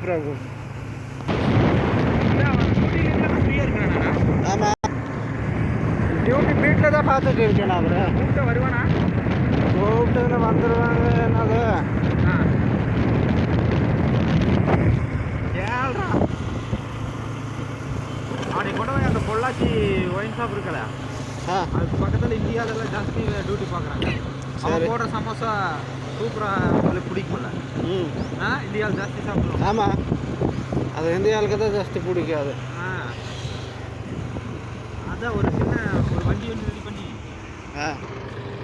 பிரபு. ஆமாம், டியூட்டி வீட்டில் தான் பார்த்துட்டு இருக்கேன். அவரு கூப்பிட்டு வருவானா? கூப்பிட்டு வந்துடுவாங்க. என்னது ஏழ்ரா அப்படி கூட அந்த பொள்ளாச்சி ஒயின் ஷாப் இருக்கல, அதுக்கு பக்கத்தில் இந்தியாவில் ஜாஸ்தி டியூட்டி பார்க்குறாங்க. அவன் போடுற சமோசா சூப்பராக உங்களுக்கு பிடிக்கும்ல? இந்தியாவில் ஜாஸ்தி சாப்பிடுவோம். ஆமாம், அது இந்தியாவுக்கு தான் ஜாஸ்தி பிடிக்காது. அதான் ஒரு சின்ன ஒரு வண்டி வந்து ரெடி பண்ணி.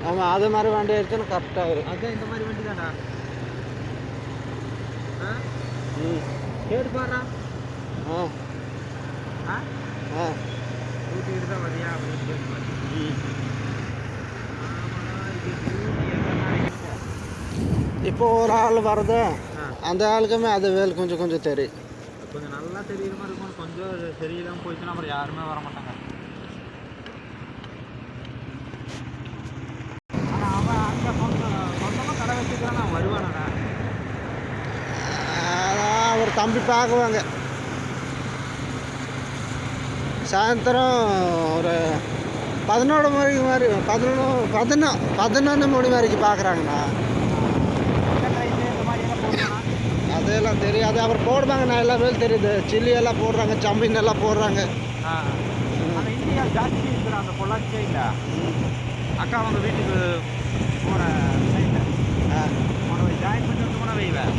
ஆமாம், அது மாதிரி வண்டி எடுத்துன்னு கரெக்டாக இருக்கும். அதுதான் இந்த மாதிரி வண்டி தான்டா. கேட்டு பாடுறா. ஊட்டிக்கிட்டு தான் வரியா அப்படின்னு கேட்டு. இப்போ ஒரு ஆள் வர்றது, அந்த ஆளுக்குமே அது வேல் கொஞ்சம் கொஞ்சம் தெரியும். கொஞ்சம் நல்லா தெரியுற மாதிரி இருக்கும். கொஞ்சம் சரியில்லாமல் போயிடுச்சுன்னா அப்புறம் யாருமே வர மாட்டாங்க. ஆனால் அவன் அங்கே சொந்தமாக கடை வச்சுக்கிறான், அவன் வருவானடா. அதான் அவர் தம்பி பார்க்குவாங்க. சாயந்தரம் ஒரு 11 மணிக்கு மாதிரி 11 மணி வரைக்கும் பார்க்குறாங்கண்ணா. அதெல்லாம் தெரியாது, அவர் போடுவாங்க. நான் எல்லா வேலை தெரியுது. சில்லி எல்லாம் போடுறாங்க, சம்மீன் எல்லாம் போடுறாங்க. இந்தியா ஜாஸ்தி இருக்கிறான் அந்த பொள்ளாச்சி சைடில். அக்கா அவங்க வீட்டுக்கு போகிற சைடில் ஜாயின் பண்ணி வந்து கூட வைவேன்.